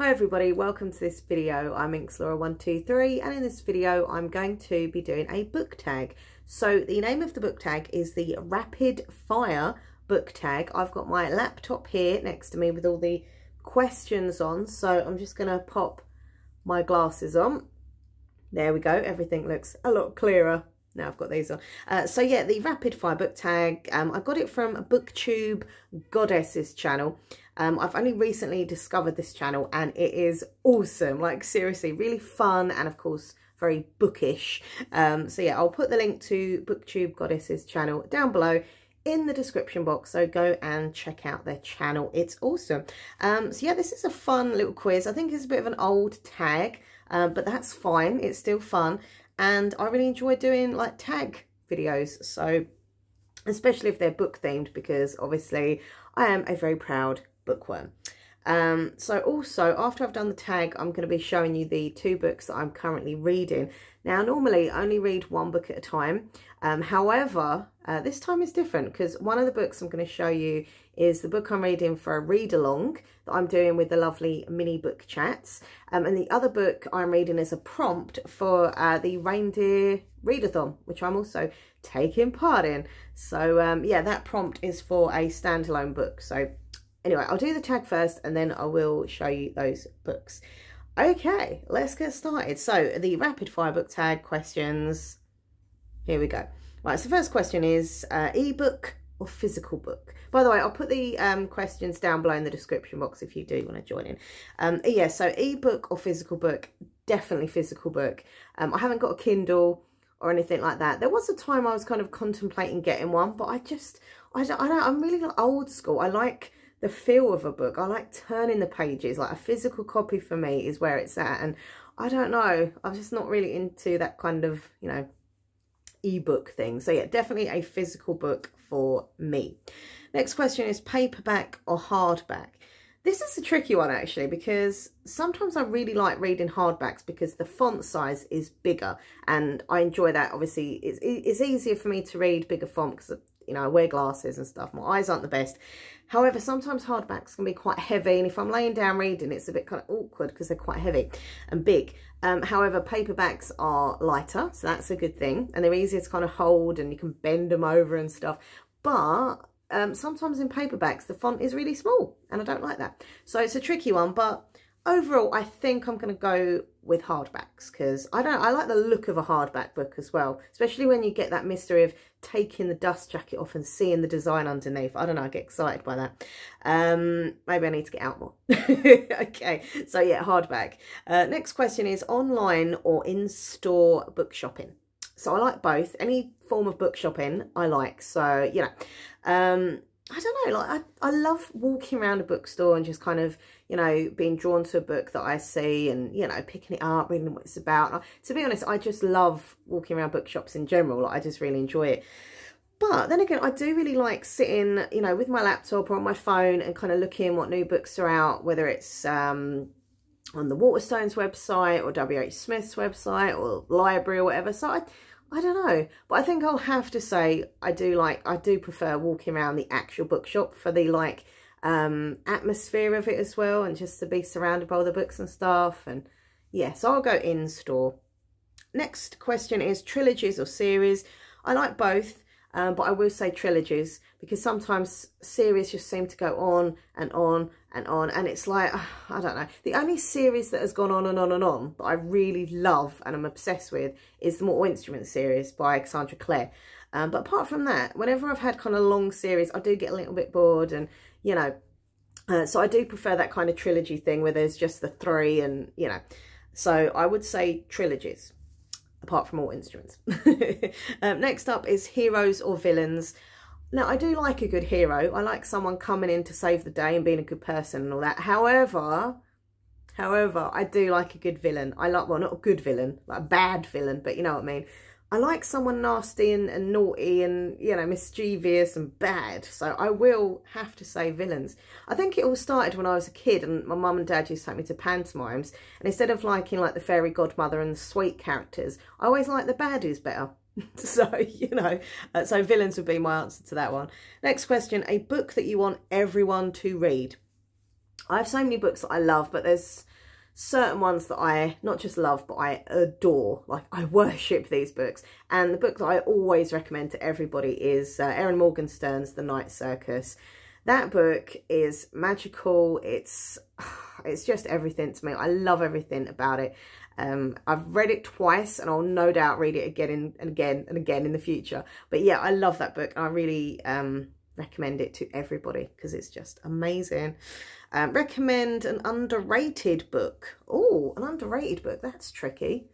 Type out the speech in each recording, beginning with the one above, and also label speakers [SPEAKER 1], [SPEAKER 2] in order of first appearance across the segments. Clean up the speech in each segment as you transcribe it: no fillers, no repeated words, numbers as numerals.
[SPEAKER 1] Hi everybody, welcome to this video. I'm Inxlaura123 and in this video I'm going to be doing a book tag. So the name of the book tag is the Rapid Fire book tag. I've got my laptop here next to me with all the questions on, so I'm just going to pop my glasses on. There we go, everything looks a lot clearer now I've got these on. So yeah, the Rapid Fire book tag, I got it from BookTube Goddess's channel. I've only recently discovered this channel and it is awesome, like seriously, really fun and of course very bookish. So yeah, I'll put the link to BookTube Goddess's channel down below in the description box, so go and check out their channel, it's awesome. So yeah, this is a fun little quiz. I think it's a bit of an old tag, but that's fine, it's still fun. And I really enjoy doing like tag videos, so especially if they're book themed, because obviously I am a very proud bookworm. So also after I've done the tag, I'm going to be showing you the two books that I'm currently reading. Now normally I only read one book at a time, however this time is different because one of the books I'm going to show you is the book I'm reading for a read along that I'm doing with the lovely mini book chats, and the other book I'm reading is a prompt for the reindeer readathon, which I'm also taking part in. So yeah, that prompt is for a standalone book. So anyway, I'll do the tag first and then I will show you those books. Okay, let's get started. So the rapid fire book tag questions, here we go. Right, so the first question is ebook or physical book? By the way, I'll put the questions down below in the description box if you do want to join in. Yeah, so ebook or physical book? Definitely physical book. I haven't got a Kindle or anything like that. There was a time I was kind of contemplating getting one, but I don't, I'm really like old school. I like the feel of a book. I like turning the pages. Like a physical copy for me is where it's at, and I don't know, I'm just not really into that kind of, you know, ebook thing. So yeah, definitely a physical book for me. Next question is paperback or hardback? This is a tricky one actually, because sometimes I really like reading hardbacks because the font size is bigger and I enjoy that. Obviously it's easier for me to read bigger font because, you know, I wear glasses and stuff, my eyes aren't the best. However, sometimes hardbacks can be quite heavy, and if I'm laying down reading, it's a bit kind of awkward because they're quite heavy and big. However, paperbacks are lighter, so that's a good thing, and they're easier to kind of hold and you can bend them over and stuff. But sometimes in paperbacks, the font is really small and I don't like that. So it's a tricky one, but overall, I think I'm going to go with hardbacks because I like the look of a hardback book as well, especially when you get that mystery of taking the dust jacket off and seeing the design underneath. I don't know, I get excited by that. Maybe I need to get out more. Okay, so yeah, hardback. Next question is online or in-store book shopping? So I like both. Any form of book shopping I like. So, you know, I don't know, like I love walking around a bookstore and just kind of, you know, being drawn to a book that I see and, you know, picking it up, reading what it's about. To be honest, I just love walking around bookshops in general. Like, I just really enjoy it. But then again, I do really like sitting, you know, with my laptop or on my phone and kind of looking what new books are out, whether it's on the Waterstones website or W.H. Smith's website or library or whatever. So I don't know, but I think I'll have to say I do prefer walking around the actual bookshop for the like atmosphere of it as well, and just to be surrounded by all the books and stuff. And yeah, so I'll go in store. Next question is trilogies or series? I like both, but I will say trilogies because sometimes series just seem to go on and on and on, and it's like, I don't know. The only series that has gone on and on and on that I really love and I'm obsessed with is the Mortal Instruments series by Cassandra Clare. But apart from that, whenever I've had kind of long series, I do get a little bit bored, and, you know, so I do prefer that kind of trilogy thing where there's just the three, and, you know, so I would say trilogies, apart from Mortal Instruments. Next up is heroes or villains. Now, I do like a good hero. I like someone coming in to save the day and being a good person and all that. However, I do like a good villain. I like, well, not a good villain, like a bad villain, but you know what I mean. I like someone nasty and naughty and, you know, mischievous and bad. So I will have to say villains. I think it all started when I was a kid and my mum and dad used to take me to pantomimes. And instead of liking like the fairy godmother and the sweet characters, I always like the baddies better. So, you know, so villains would be my answer to that one. Next question, a book that you want everyone to read? I have so many books that I love, but there's certain ones that I not just love, but I adore. Like, I worship these books. And the book that I always recommend to everybody is Erin Morgenstern's The Night Circus. That book is magical. It's just everything to me. I love everything about it. I've read it twice, and I'll no doubt read it again and again and again in the future. But yeah, I love that book. I really recommend it to everybody because it's just amazing. Recommend an underrated book. Oh, an underrated book. That's tricky.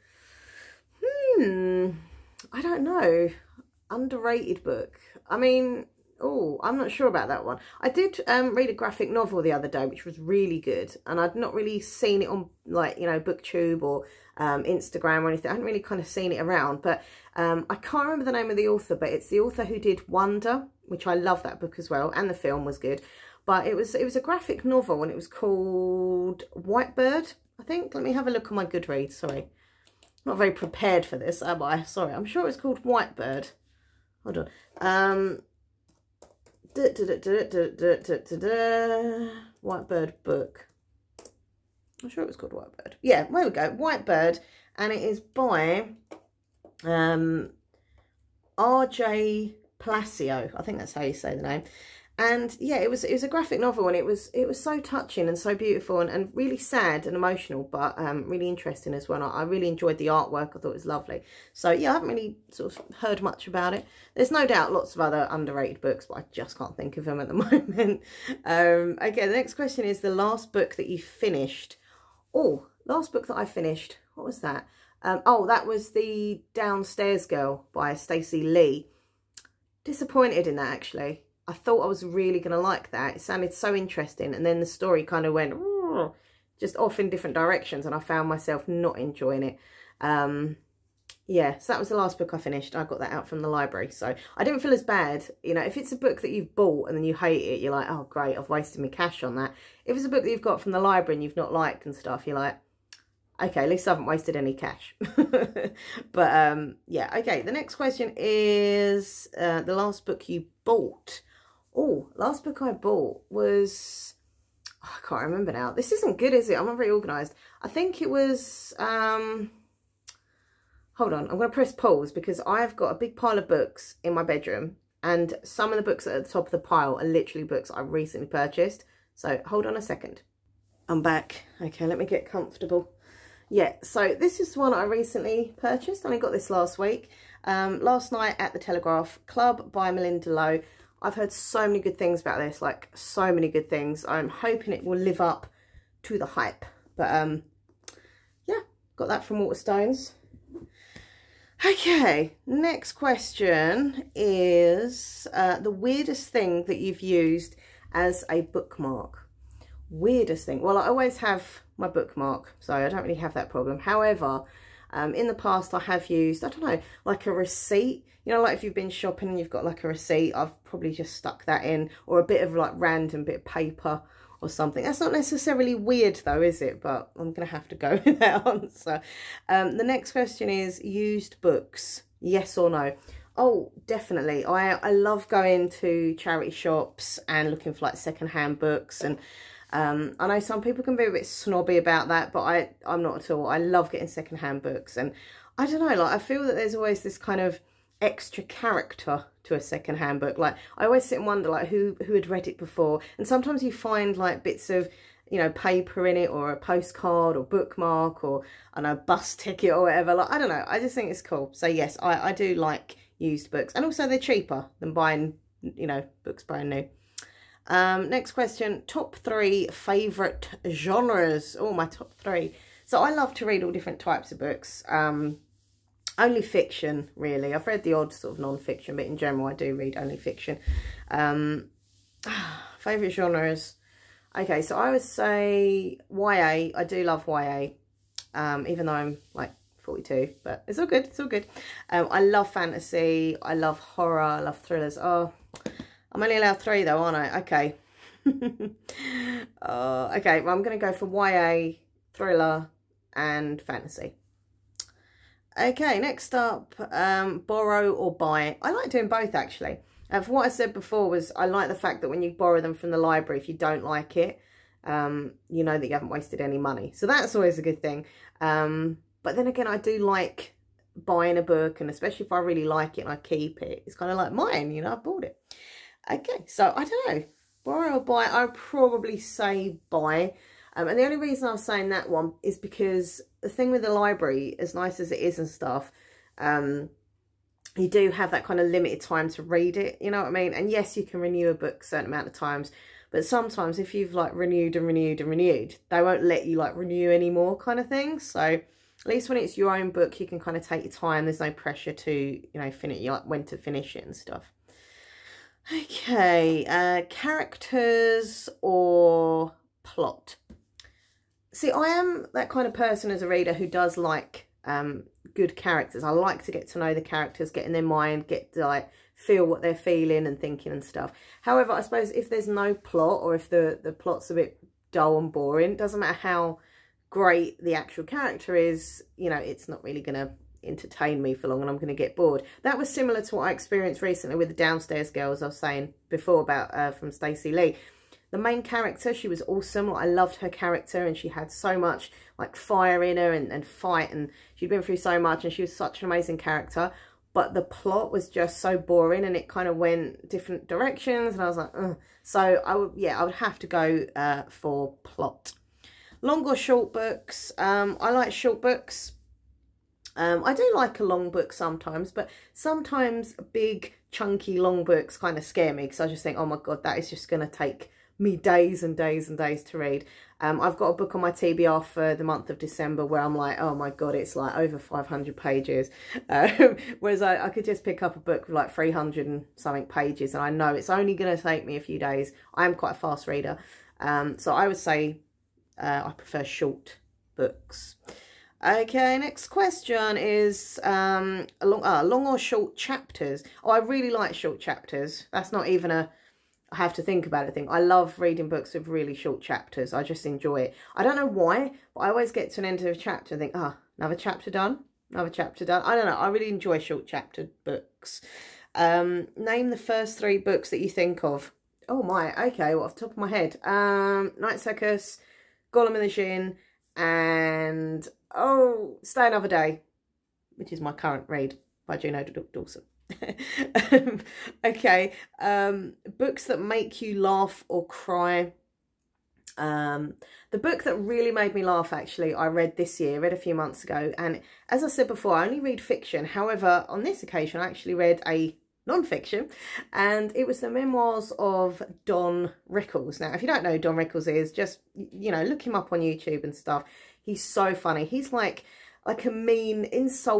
[SPEAKER 1] I don't know. Underrated book. I mean, oh, I'm not sure about that one. I did read a graphic novel the other day, which was really good. And I'd not really seen it on, like, you know, BookTube or Instagram or anything. I hadn't really kind of seen it around. But I can't remember the name of the author, but it's the author who did Wonder, which I love that book as well. And the film was good. But it was a graphic novel, and it was called Whitebird, I think. Let me have a look on my Goodreads. Sorry. I'm not very prepared for this, am I? Sorry. I'm sure it's called Whitebird. Hold on. Whitebird book. I'm sure it was called Whitebird. Yeah, there we go. Whitebird. And it is by R.J. Palacio. I think that's how you say the name. And yeah, it was a graphic novel, and it was so touching and so beautiful and really sad and emotional, but really interesting as well. I really enjoyed the artwork. I thought it was lovely. So yeah, I haven't really sort of heard much about it. There's no doubt lots of other underrated books, but I just can't think of them at the moment. Okay, the next question is the last book that you finished. Oh, last book that I finished. What was that? Oh, that was The Downstairs Girl by Stacey Lee. Disappointed in that, actually. I thought I was really going to like that. It sounded so interesting. And then the story kind of went just off in different directions. And I found myself not enjoying it. Yeah, so that was the last book I finished. I got that out from the library. So I didn't feel as bad. You know, if it's a book that you've bought and then you hate it, you're like, oh, great, I've wasted my cash on that. If it's a book that you've got from the library and you've not liked and stuff, you're like, okay, at least I haven't wasted any cash. But yeah, okay. The next question is the last book you bought. Oh, last book I bought was, oh, I can't remember now. This isn't good, is it? I'm not very organised. I think it was, hold on, I'm going to press pause because I've got a big pile of books in my bedroom, and some of the books at the top of the pile are literally books I recently purchased. So hold on a second. I'm back. Okay, let me get comfortable. Yeah, so this is one I recently purchased. I only got this last week. Last Night at the Telegraph Club by Melinda Lowe. I've heard so many good things about this, like so many good things. I'm hoping it will live up to the hype. But yeah, got that from Waterstones. Okay, next question is the weirdest thing that you've used as a bookmark. Weirdest thing. Well, I always have my bookmark, so I don't really have that problem. However, in the past I have used, I don't know, like a receipt. You know, like if you've been shopping and you've got like a receipt, I've probably just stuck that in, or a bit of like random bit of paper or something. That's not necessarily weird though, is it? But I'm going to have to go with that answer. The next question is used books, yes or no? Oh, definitely. I love going to charity shops and looking for like secondhand books, and I know some people can be a bit snobby about that, but I'm not at all. I love getting secondhand books, and I don't know, like I feel that there's always this kind of extra character to a secondhand book. Like I always sit and wonder like who had read it before, and sometimes you find like bits of, you know, paper in it, or a postcard or bookmark, or I don't know, bus ticket or whatever. Like I don't know, I just think it's cool. So yes, I do like used books, and also they're cheaper than buying, you know, books brand new. Next question, top 3 favourite genres. Oh, my top 3. So I love to read all different types of books. Only fiction, really. I've read the odd sort of non-fiction, but in general I do read only fiction. Favourite genres. Okay, so I would say YA. I do love YA, even though I'm like 42, but it's all good, it's all good. I love fantasy, I love horror, I love thrillers. Oh, I'm only allowed 3 though, aren't I? Okay. Okay, well I'm going to go for YA, thriller and fantasy. Okay, next up, borrow or buy. I like doing both actually. For what I said before was I like the fact that when you borrow them from the library, if you don't like it, you know that you haven't wasted any money. So that's always a good thing. But then again, I do like buying a book, and especially if I really like it and I keep it, it's kind of like mine, you know, I bought it. Okay, so I don't know, borrow or buy, I'd probably say buy. And the only reason I was saying that one is because the thing with the library, as nice as it is and stuff, you do have that kind of limited time to read it, you know what I mean? And yes, you can renew a book a certain amount of times, but sometimes if you've like renewed and renewed and renewed, they won't let you like renew anymore kind of thing. So at least when it's your own book, you can kind of take your time. There's no pressure to, you know, finish, you like when to finish it and stuff. Okay, characters or plot. See, I am that kind of person as a reader who does like good characters. I like to get to know the characters, get in their mind, get to like feel what they're feeling and thinking and stuff. However, I suppose if there's no plot, or if the plot's a bit dull and boring, it doesn't matter how great the actual character is, you know, it's not really going to entertain me for long and I'm going to get bored. That was similar to what I experienced recently with the Downstairs Girls I was saying before about from Stacey Lee. The main character, she was awesome. Like, I loved her character, and she had so much like fire in her and fight, and she'd been through so much, and she was such an amazing character. But the plot was just so boring, and it kind of went different directions, and I was like, ugh. So I would have to go for plot. Long or short books? I like short books. I do like a long book sometimes, but sometimes big, chunky, long books kind of scare me, because I just think, oh my God, that is just going to take me days and days and days to read. I've got a book on my TBR for the month of December where I'm like, oh my God, it's like over 500 pages. Whereas I could just pick up a book with like 300 and something pages, and I know it's only going to take me a few days. I am quite a fast reader. So I would say I prefer short books. Okay, next question is long or short chapters. Oh, I really like short chapters. That's not even a I have to think about it thing. I love reading books with really short chapters. I just enjoy it. I don't know why, but I always get to an end of a chapter and think, another chapter done, another chapter done. I don't know. I really enjoy short chapter books. Name the first 3 books that you think of. Oh my, okay, well, off the top of my head. Night Circus, Gollum and the Djinn, and Stay Another Day, which is my current read by Juno Dawson. Okay, books that make you laugh or cry. The book that really made me laugh, actually, I read this year, read a few months ago, and as I said before, I only read fiction. However, on this occasion, I actually read a non-fiction, and it was the Memoirs of Don Rickles. Now, if you don't know who Don Rickles is, just, you know, look him up on YouTube and stuff. He's so funny. He's like a mean,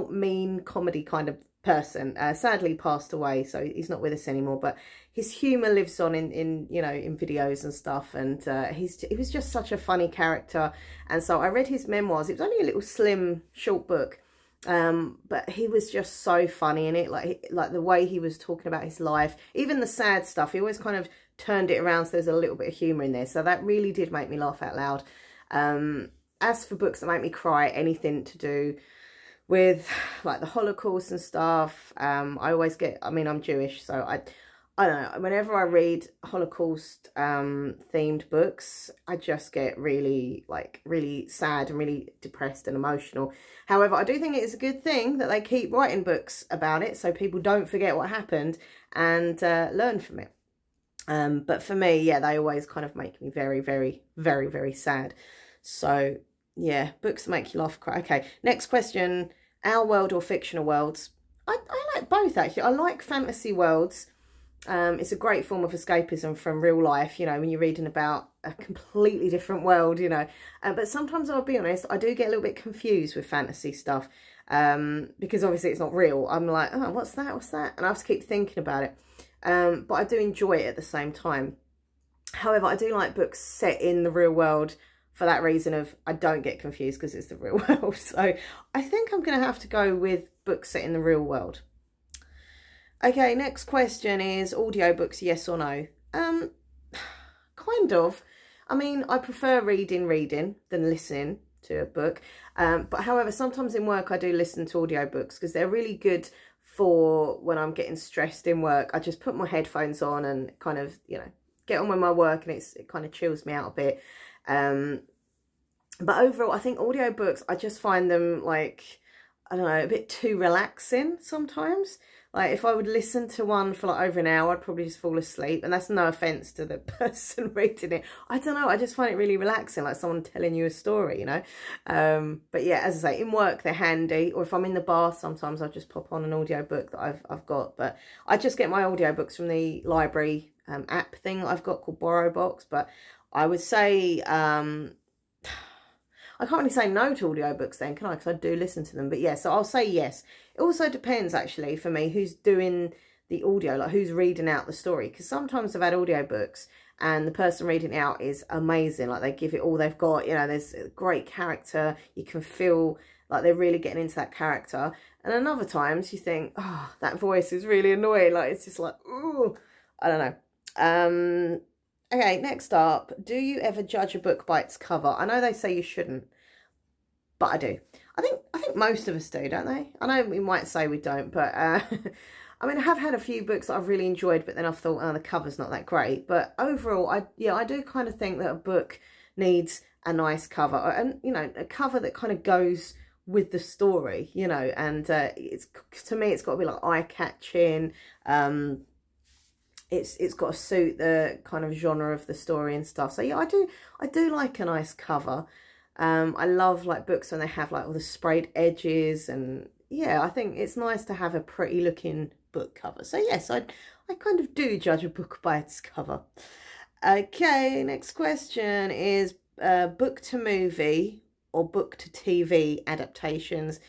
[SPEAKER 1] mean comedy kind of person. Sadly passed away, so he's not with us anymore, but his humor lives on in you know, in videos and stuff, and he was just such a funny character. And so I read his memoirs. It was only a little slim short book, but he was just so funny in it, like the way he was talking about his life, even the sad stuff, he always kind of turned it around so there's a little bit of humor in there. So that really did make me laugh out loud. As for books that make me cry, anything to do with like the Holocaust and stuff, I always get, I mean, I'm Jewish, so I don't know, whenever I read Holocaust themed books, I just get really sad and really depressed and emotional. However, I do think it is a good thing that they keep writing books about it so people don't forget what happened and learn from it. But for me, yeah, they always kind of make me very, very, very, very sad. So yeah, books that make you laugh, cry. Okay, next question. Our world or fictional worlds? I like both, actually. I like fantasy worlds. It's a great form of escapism from real life, you know, when you're reading about a completely different world, you know. But sometimes, I'll be honest, I do get a little bit confused with fantasy stuff, because obviously it's not real. I'm like, oh, what's that? What's that? And I have to keep thinking about it. But I do enjoy it at the same time. However, I do like books set in the real world for that reason of I don't get confused because it's the real world. So I think I'm going to have to go with books set in the real world. Okay, next question is audiobooks, yes or no? Kind of. I mean, I prefer reading than listening to a book. But however, sometimes in work I do listen to audiobooks because they're really good for when I'm getting stressed in work. I just put my headphones on and kind of, you know, get on with my work, and it kind of chills me out a bit. But overall, I think audiobooks, I just find them like, I don't know, a bit too relaxing sometimes. Like if I would listen to one for like over an hour, I'd probably just fall asleep. And that's no offense to the person reading it. I don't know, I just find it really relaxing, like someone telling you a story, you know. But yeah, as I say, in work they're handy. Or if I'm in the bath, sometimes I just pop on an audiobook that I've got. But I just get my audiobooks from the library app thing that I've got called BorrowBox. But I would say... I can't really say no to audiobooks then, can I? Because I do listen to them. But yeah, so I'll say yes. It also depends, actually, for me, who's doing the audio, like who's reading out the story. Because sometimes I've had audiobooks and the person reading it out is amazing. Like they give it all they've got. You know, there's a great character. You can feel like they're really getting into that character. And then other times you think, oh, that voice is really annoying. Like it's just like, ooh, I don't know. Okay, next up, do you ever judge a book by its cover? I know they say you shouldn't, but I do. I think most of us do, don't they? I know we might say we don't, but I mean, I have had a few books that I've really enjoyed, but then I've thought, oh, the cover's not that great. But overall, I do kind of think that a book needs a nice cover, and you know, a cover that kind of goes with the story, you know. And it's, to me, it's got to be like eye-catching. It's got to suit the kind of genre of the story and stuff. So yeah, I do like a nice cover. I love like books when they have like all the sprayed edges, and yeah, I think it's nice to have a pretty looking book cover. So yes, I kind of do judge a book by its cover. Okay, next question is book to movie or book to TV adaptations.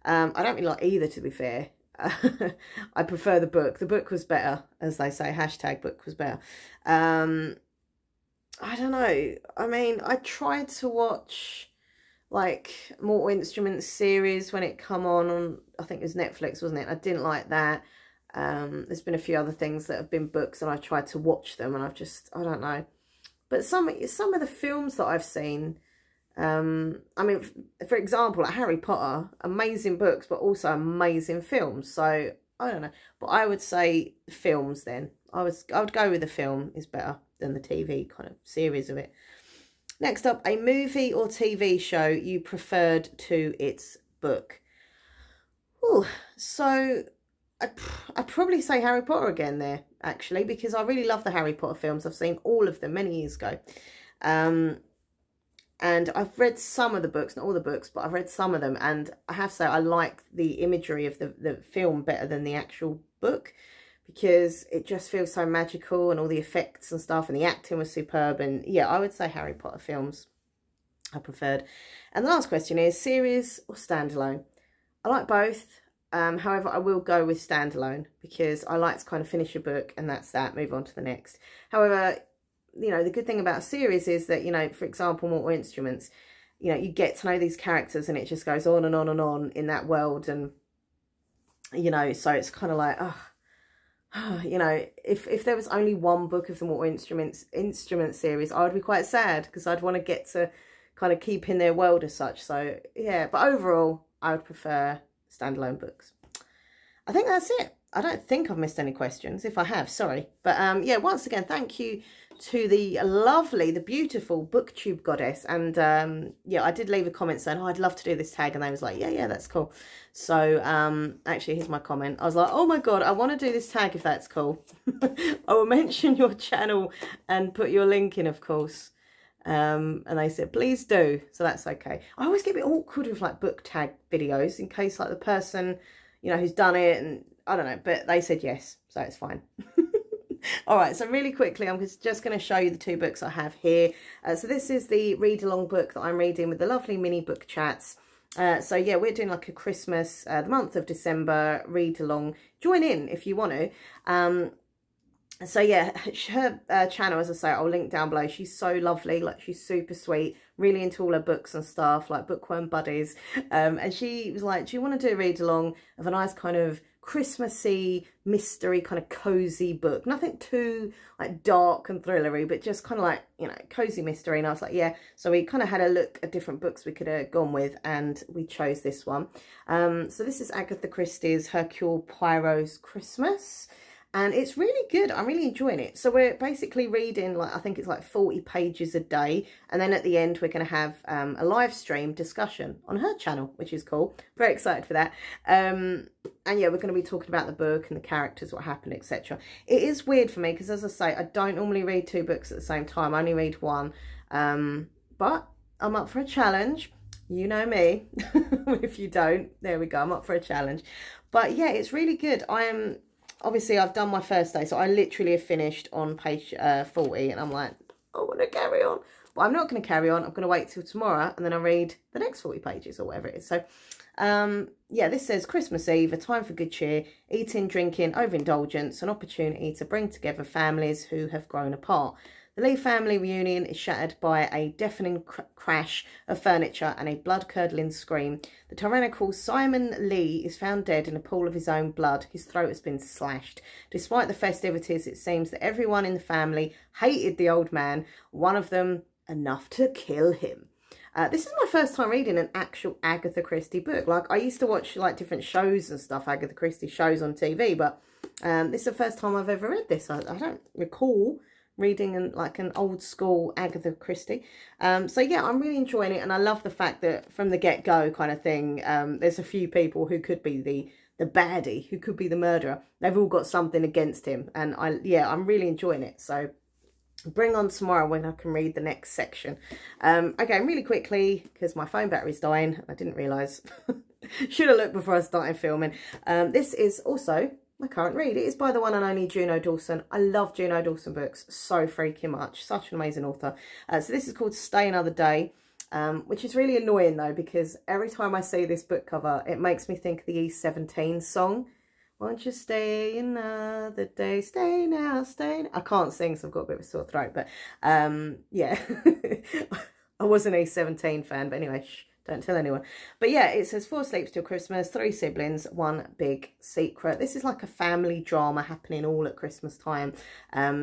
[SPEAKER 1] I don't really like either, to be fair. I prefer the book. The book was better, as they say. Hashtag book was better. I don't know. I mean, I tried to watch like Mortal Instruments series when it come on, I think it was Netflix, wasn't it? I didn't like that. There's been a few other things that have been books and I tried to watch them and I've just, I don't know. But some of the films that I've seen, I mean, for example, like Harry Potter, amazing books, but also amazing films. So I don't know, but I would say films then. I would go with the film is better than the TV kind of series of it. Next up, a movie or TV show you preferred to its book. Ooh, so I'd probably say Harry Potter again there, actually, because I really love the Harry Potter films. I've seen all of them many years ago. And I've read some of the books, not all the books, but I've read some of them. And I have to say, I like the imagery of the film better than the actual book, because it just feels so magical and all the effects and stuff, and the acting was superb. And yeah, I would say Harry Potter films I preferred. And the last question is series or standalone? I like both. However, I will go with standalone because I like to kind of finish a book and that's that, move on to the next. However, you know, the good thing about a series is that, you know, for example, Mortal Instruments, you know, you get to know these characters and it just goes on and on and on in that world. And, you know, so it's kind of like, oh, you know, if there was only one book of the Mortal Instruments series, I would be quite sad because I'd want to get to kind of keep in their world as such. So, yeah, but overall, I would prefer standalone books. I think that's it. I don't think I've missed any questions. If I have, sorry. But yeah, once again, thank you to the lovely, the beautiful BookTube goddess. And yeah, I did leave a comment saying, oh, I'd love to do this tag. And they was like, yeah, that's cool. So actually, here's my comment. I was like, oh my God, I want to do this tag if that's cool. I will mention your channel and put your link in, of course. And they said, please do. So that's okay. I always get a bit awkward with like book tag videos in case like the person, you know, who's done it and I don't know, but they said yes, so it's fine. All right, so really quickly, I'm just going to show you the two books I have here. So this is the read-along book that I'm reading with the lovely mini book chats. So yeah, we're doing like a Christmas, the month of December read-along. Join in if you want to. So yeah, her channel, as I say, I'll link down below. She's so lovely, like she's super sweet, really into all her books and stuff, like bookworm buddies. And she was like, do you want to do a read along of a nice kind of Christmassy, mystery, kind of cozy book? Nothing too like dark and thrillery, but just kind of like, you know, cozy mystery. And I was like, yeah. So we kind of had a look at different books we could have gone with and we chose this one. So this is Agatha Christie's Hercule Poirot's Christmas. and it's really good. I'm really enjoying it. So we're basically reading, like, I think it's like 40 pages a day, and then at the end we're going to have a live stream discussion on her channel, which is cool. Very excited for that. And yeah, we're going to be talking about the book and the characters, what happened, etc. It is weird for me because, as I say, I don't normally read 2 books at the same time. I only read 1, but I'm up for a challenge. You know me. If you don't, there we go. I'm up for a challenge. But yeah, it's really good. Obviously, I've done my first day, so I literally have finished on page 40, and I'm like, I want to carry on. But I'm not going to carry on. I'm going to wait till tomorrow, and then I'll read the next 40 pages or whatever it is. So, yeah, this says Christmas Eve, a time for good cheer, eating, drinking, overindulgence, an opportunity to bring together families who have grown apart. The Lee family reunion is shattered by a deafening crash of furniture and a blood-curdling scream. The tyrannical Simon Lee is found dead in a pool of his own blood. His throat has been slashed. Despite the festivities, it seems that everyone in the family hated the old man, one of them enough to kill him. This is my first time reading an actual Agatha Christie book. Like, I used to watch like different shows and stuff, Agatha Christie shows on TV, but this is the first time I've ever read this. I don't recall reading an old school Agatha Christie. So yeah, I'm really enjoying it, and I love the fact that from the get-go kind of thing, there's a few people who could be the baddie, who could be the murderer. They've all got something against him, and I'm really enjoying it. So bring on tomorrow when I can read the next section. Okay, really quickly, because my phone battery's dying. I didn't realise. Should have looked before I started filming. This is also my current read. It is by the one and only Juno Dawson. I love Juno Dawson books so freaking much. Such an amazing author. So this is called Stay Another Day, which is really annoying though, because every time I see this book cover, it makes me think of the E17 song. Won't you stay another day? Stay now, stay now. I can't sing, so I've got a bit of a sore throat, but yeah. I was an E17 fan, but anyway, shh. Don't tell anyone. But yeah, it says 4 sleeps till Christmas, 3 siblings, 1 big secret. This is like a family drama happening all at Christmas time.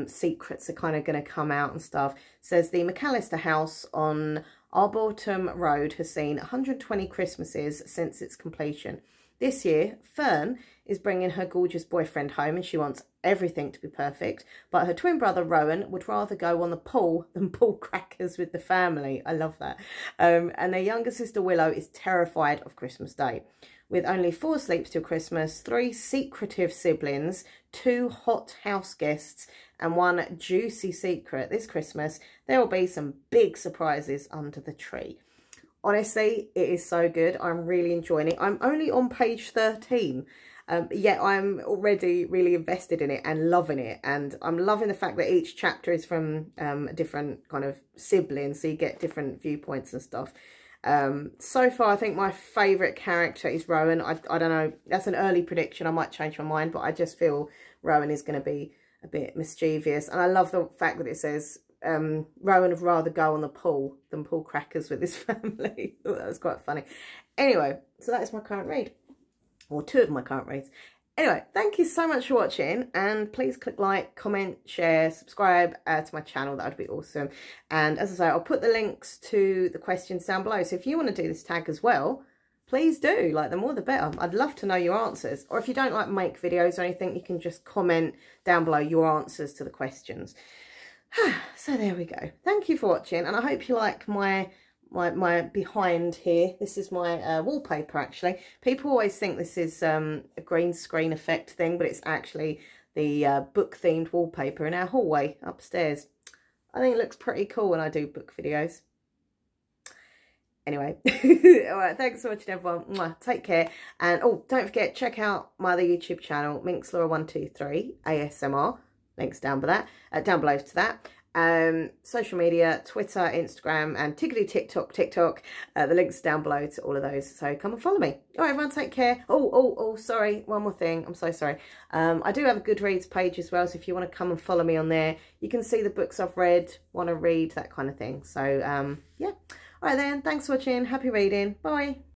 [SPEAKER 1] Secrets are kind of going to come out and stuff. It says the McAllister house on Arboretum Road has seen 120 Christmases since its completion. This year, Fern is bringing her gorgeous boyfriend home, and she wants everything to be perfect. But her twin brother, Rowan, would rather go on the pool than pull crackers with the family. I love that. And their younger sister, Willow, is terrified of Christmas Day. With only 4 sleeps till Christmas, 3 secretive siblings, 2 hot house guests, and 1 juicy secret this Christmas, there will be some big surprises under the tree. Honestly, it is so good. I'm really enjoying it. I'm only on page 13, yet I'm already really invested in it and loving it. And I'm loving the fact that each chapter is from a different kind of sibling, so you get different viewpoints and stuff. So far, I think my favourite character is Rowan. I don't know, that's an early prediction. I might change my mind, but I just feel Rowan is going to be a bit mischievous. And I love the fact that it says Rowan would rather go on the pool than pull crackers with his family. That was quite funny. Anyway, so that is my current read, or 2 of my current reads. Anyway, thank you so much for watching, and please click like, comment, share, subscribe to my channel. That would be awesome. And as I say, I'll put the links to the questions down below, so if you want to do this tag as well, please do. Like, the more the better. I'd love to know your answers. Or if you don't like make videos or anything, you can just comment down below your answers to the questions. So there we go. Thank you for watching, and I hope you like my behind here. This is my wallpaper, actually. People always think this is a green screen effect thing, but it's actually the book themed wallpaper in our hallway upstairs. I think it looks pretty cool when I do book videos. Anyway, all right, thanks for watching, everyone. Mwah, take care, and oh, don't forget, check out my other YouTube channel, Minxlaura123 ASMR. Links down below to that. Social media, Twitter, Instagram, and tickety TikTok. The links down below to all of those. So come and follow me. All right, everyone, take care. Oh, sorry. One more thing. I'm so sorry. I do have a Goodreads page as well. So if you want to come and follow me on there, you can see the books I've read, want to read, that kind of thing. So, yeah. All right, then. Thanks for watching. Happy reading. Bye.